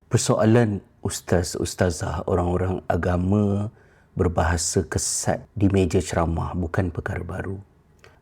Persoalan ustaz-ustazah, orang-orang agama berbahasa kesat di meja ceramah bukan perkara baru.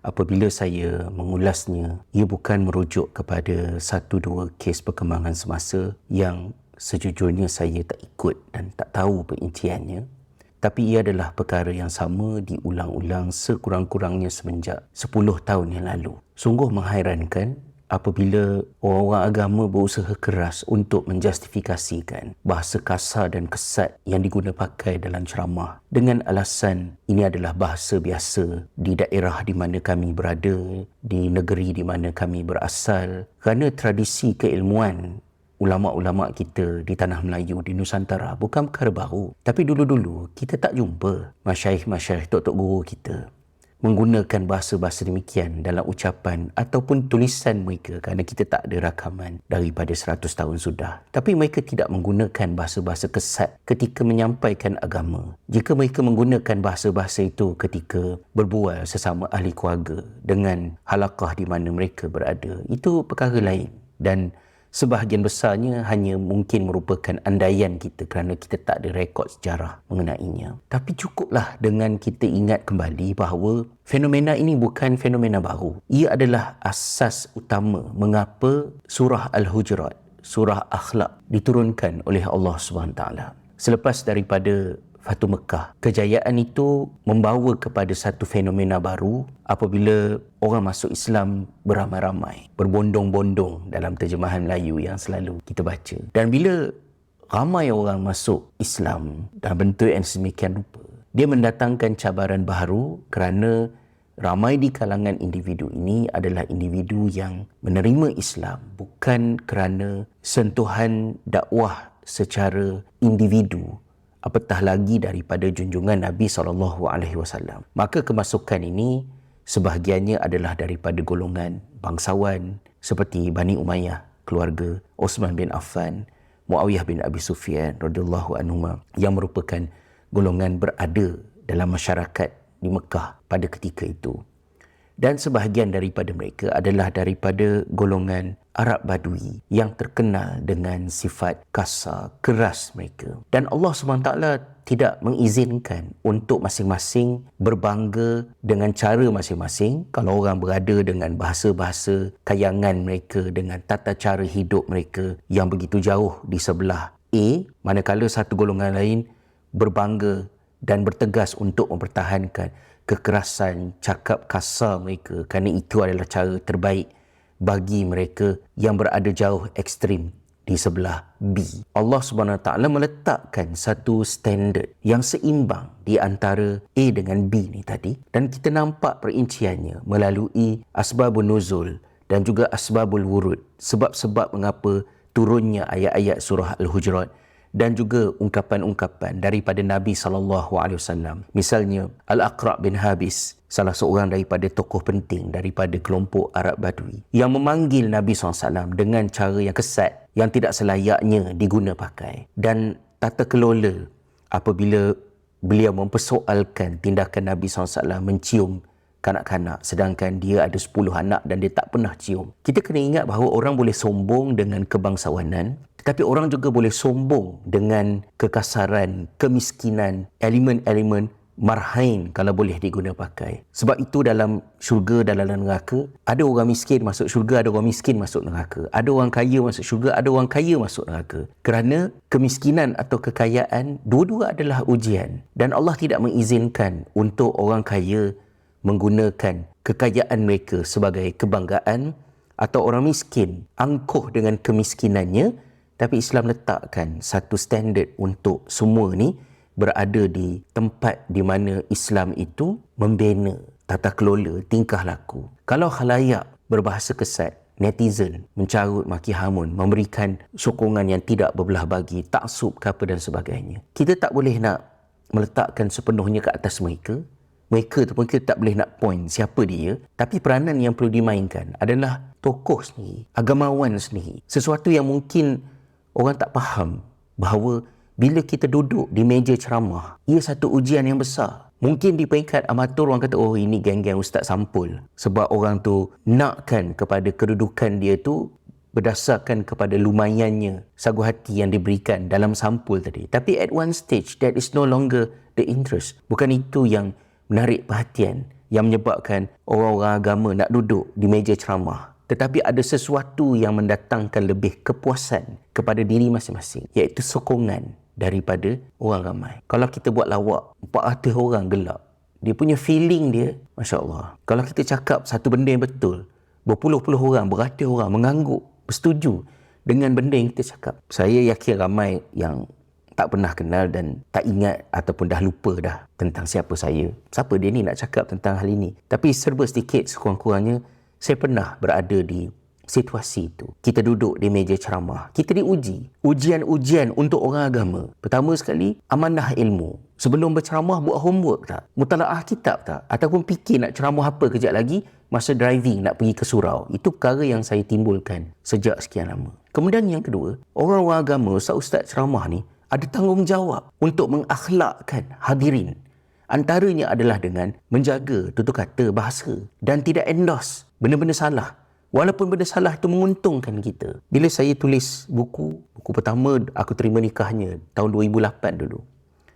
Apabila saya mengulasnya, ia bukan merujuk kepada satu dua kes perkembangan semasa yang sejujurnya saya tak ikut dan tak tahu perinciannya. Tapi ia adalah perkara yang sama diulang-ulang sekurang-kurangnya semenjak 10 tahun yang lalu. Sungguh menghairankan apabila orang-orang agama berusaha keras untuk menjustifikasikan bahasa kasar dan kesat yang diguna pakai dalam ceramah dengan alasan ini adalah bahasa biasa di daerah di mana kami berada, di negeri di mana kami berasal, kerana tradisi keilmuan ulama-ulama kita di tanah Melayu, di Nusantara bukan perkara baru. Tapi dulu-dulu kita tak jumpa masyaikh-masyaikh, tok-tok guru kita menggunakan bahasa-bahasa demikian dalam ucapan ataupun tulisan mereka, kerana kita tak ada rakaman daripada 100 tahun sudah. Tapi mereka tidak menggunakan bahasa-bahasa kesat ketika menyampaikan agama. Jika mereka menggunakan bahasa-bahasa itu ketika berbual sesama ahli keluarga dengan halaqah di mana mereka berada, itu perkara lain. Dan sebahagian besarnya hanya mungkin merupakan andaian kita kerana kita tak ada rekod sejarah mengenainya. Tapi cukuplah dengan kita ingat kembali bahawa fenomena ini bukan fenomena baru. Ia adalah asas utama mengapa surah Al-Hujurat, surah akhlak, diturunkan oleh Allah SWT. Selepas daripada Fatu Mekah, kejayaan itu membawa kepada satu fenomena baru apabila orang masuk Islam beramai-ramai, berbondong-bondong dalam terjemahan Melayu yang selalu kita baca. Dan bila ramai orang masuk Islam dalam bentuk yang sedemikian rupa, dia mendatangkan cabaran baru kerana ramai di kalangan individu ini adalah individu yang menerima Islam bukan kerana sentuhan dakwah secara individu, apatah lagi daripada junjungan Nabi SAW. Maka kemasukan ini sebahagiannya adalah daripada golongan bangsawan seperti Bani Umayyah, keluarga Osman bin Affan, Muawiyah bin Abi Sufyan radhiyallahu anhuma, yang merupakan golongan berada dalam masyarakat di Mekah pada ketika itu. Dan sebahagian daripada mereka adalah daripada golongan Arab Badui yang terkenal dengan sifat kasar, keras mereka. Dan Allah SWT tidak mengizinkan untuk masing-masing berbangga dengan cara masing-masing. Kalau orang berada dengan bahasa-bahasa kayangan mereka, dengan tata cara hidup mereka yang begitu jauh di sebelah A, manakala satu golongan lain berbangga dan bertegas untuk mempertahankan kekerasan, cakap kasar mereka, kerana itu adalah cara terbaik bagi mereka yang berada jauh ekstrim di sebelah B. Allah SWT meletakkan satu standard yang seimbang di antara A dengan B ni tadi, dan kita nampak perinciannya melalui asbabun nuzul dan juga asbabul wurud, sebab-sebab mengapa turunnya ayat-ayat surah Al-Hujurat, dan juga ungkapan-ungkapan daripada Nabi SAW. Misalnya, Al-Aqra' bin Habis, salah seorang daripada tokoh penting daripada kelompok Arab Badui, yang memanggil Nabi SAW dengan cara yang kesat, yang tidak selayaknya diguna pakai. Dan tata kelola apabila beliau mempersoalkan tindakan Nabi SAW mencium kanak-kanak, sedangkan dia ada 10 anak dan dia tak pernah cium. Kita kena ingat bahawa orang boleh sombong dengan kebangsawanan, tetapi orang juga boleh sombong dengan kekasaran, kemiskinan, elemen-elemen marhain kalau boleh diguna pakai. Sebab itu dalam syurga dan dalam neraka, ada orang miskin masuk syurga, ada orang miskin masuk neraka. Ada orang kaya masuk syurga, ada orang kaya masuk neraka. Kerana kemiskinan atau kekayaan, dua-dua adalah ujian. Dan Allah tidak mengizinkan untuk orang kaya menggunakan kekayaan mereka sebagai kebanggaan, atau orang miskin angkuh dengan kemiskinannya. Tapi Islam letakkan satu standard untuk semua ni berada di tempat di mana Islam itu membina tata kelola tingkah laku. Kalau khalayak berbahasa kesat, netizen mencarut maki hamun, memberikan sokongan yang tidak berbelah bagi, taksub ke apa dan sebagainya, kita tak boleh nak meletakkan sepenuhnya ke atas mereka. Mereka tu pun kita tak boleh nak point siapa dia. Tapi peranan yang perlu dimainkan adalah tokoh sendiri, agamawan sendiri. Sesuatu yang mungkin orang tak faham, bahawa bila kita duduk di meja ceramah, ia satu ujian yang besar. Mungkin di peringkat amatur orang kata, oh ini geng-geng ustaz sampul. Sebab orang tu nakkan kepada kedudukan dia tu berdasarkan kepada lumayannya sagu hati yang diberikan dalam sampul tadi. Tapi at one stage, that is no longer the interest. Bukan itu yang menarik perhatian, yang menyebabkan orang-orang agama nak duduk di meja ceramah. Tetapi ada sesuatu yang mendatangkan lebih kepuasan kepada diri masing-masing, iaitu sokongan daripada orang ramai. Kalau kita buat lawak, 400 orang gelak, dia punya feeling dia, Masya Allah. Kalau kita cakap satu benda yang betul, berpuluh-puluh orang, beratus orang mengangguk, bersetuju dengan benda yang kita cakap. Saya yakin ramai yang tak pernah kenal dan tak ingat ataupun dah lupa dah tentang siapa saya. Siapa dia ni nak cakap tentang hal ini. Tapi serba sedikit sekurang-kurangnya, saya pernah berada di situasi itu. Kita duduk di meja ceramah. Kita diuji. Ujian-ujian untuk orang agama. Pertama sekali, amanah ilmu. Sebelum berceramah, buat homework tak? Mutalaah kitab tak? Ataupun fikir nak ceramah apa kejap lagi masa driving nak pergi ke surau. Itu perkara yang saya timbulkan sejak sekian lama. Kemudian yang kedua, orang-orang agama, ustaz-ustaz ceramah ni ada tanggungjawab untuk mengakhlakkan hadirin. Antaranya adalah dengan menjaga tutur kata, bahasa dan tidak endorse benda-benda salah. Walaupun benda salah itu menguntungkan kita. Bila saya tulis buku pertama aku terima nikahnya tahun 2008 dulu.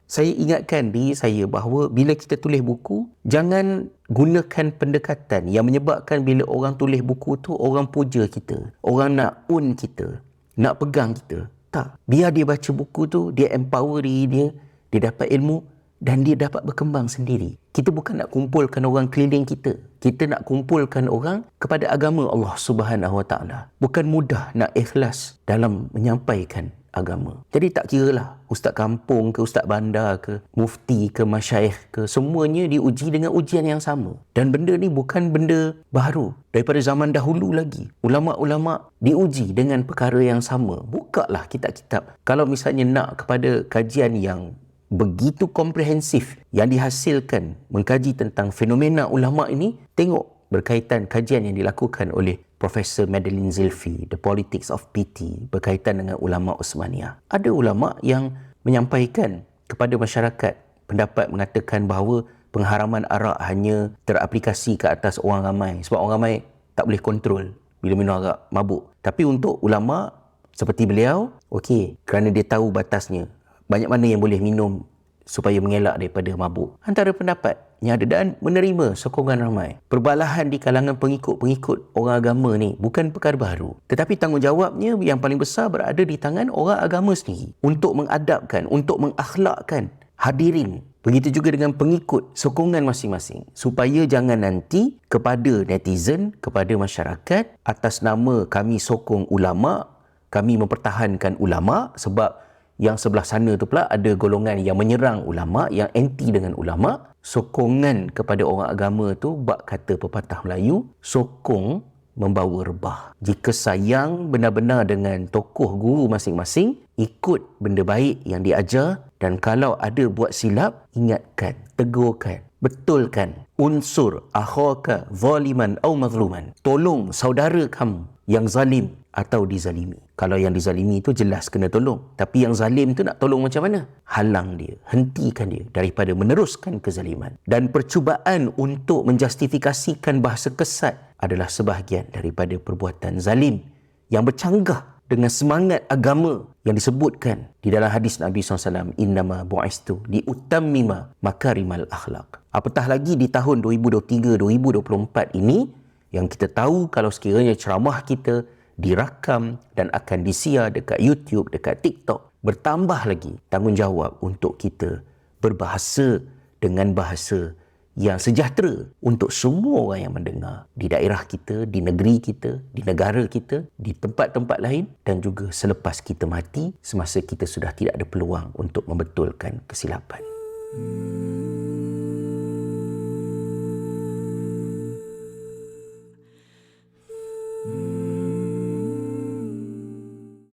Saya ingatkan diri saya bahawa bila kita tulis buku, jangan gunakan pendekatan yang menyebabkan bila orang tulis buku tu, orang puja kita. Orang nak own kita, nak pegang kita. Tak. Biar dia baca buku tu, dia empower diri dia, dia dapat ilmu dan dia dapat berkembang sendiri. Kita bukan nak kumpulkan orang keliling kita. Kita nak kumpulkan orang kepada agama Allah Subhanahu Wa Taala. Bukan mudah nak ikhlas dalam menyampaikan agama. Jadi tak kiralah ustaz kampung ke, ustaz bandar ke, mufti ke, masyayikh ke, semuanya diuji dengan ujian yang sama. Dan benda ni bukan benda baru. Daripada zaman dahulu lagi, ulama'-ulama' diuji dengan perkara yang sama. Bukalah kitab-kitab. Kalau misalnya nak kepada kajian yang begitu komprehensif yang dihasilkan mengkaji tentang fenomena ulama' ini, tengok berkaitan kajian yang dilakukan oleh Profesor Madeline Zilfi, The Politics of Pity, berkaitan dengan ulama' Osmaniyah. Ada ulama' yang menyampaikan kepada masyarakat pendapat mengatakan bahawa pengharaman arak hanya teraplikasi ke atas orang ramai sebab orang ramai tak boleh kontrol bila minum arak, mabuk. Tapi untuk ulama' seperti beliau, okey, kerana dia tahu batasnya, banyak mana yang boleh minum supaya mengelak daripada mabuk. Antara pendapat yang ada dan menerima sokongan ramai. Perbalahan di kalangan pengikut-pengikut orang agama ni bukan perkara baru. Tetapi tanggungjawabnya yang paling besar berada di tangan orang agama sendiri. Untuk mengadabkan, untuk mengakhlakkan hadirin. Begitu juga dengan pengikut sokongan masing-masing. Supaya jangan nanti kepada netizen, kepada masyarakat, atas nama kami sokong ulama', kami mempertahankan ulama' sebab yang sebelah sana tu pula ada golongan yang menyerang ulama', yang anti dengan ulama'. Sokongan kepada orang agama tu, bak kata pepatah Melayu, sokong membawa rebah. Jika sayang benar-benar dengan tokoh guru masing-masing, ikut benda baik yang diajar, dan kalau ada buat silap, ingatkan, tegurkan, betulkan. Unsur akhaka zaliman au mazluman. Tolong saudara kamu yang zalim atau dizalimi. Kalau yang dizalimi itu jelas kena tolong. Tapi yang zalim tu nak tolong macam mana? Halang dia, hentikan dia daripada meneruskan kezaliman. Dan percubaan untuk menjustifikasikan bahasa kesat adalah sebahagian daripada perbuatan zalim yang bercanggah dengan semangat agama yang disebutkan di dalam hadis Nabi SAW, innama bu'istu liutammima makarimal akhlaq. Apatah lagi di tahun 2023-2024 ini, yang kita tahu kalau sekiranya ceramah kita dirakam dan akan disiar dekat YouTube, dekat TikTok, bertambah lagi tanggungjawab untuk kita berbahasa dengan bahasa yang sejahtera untuk semua orang yang mendengar di daerah kita, di negeri kita, di negara kita, di tempat-tempat lain, dan juga selepas kita mati, semasa kita sudah tidak ada peluang untuk membetulkan kesilapan.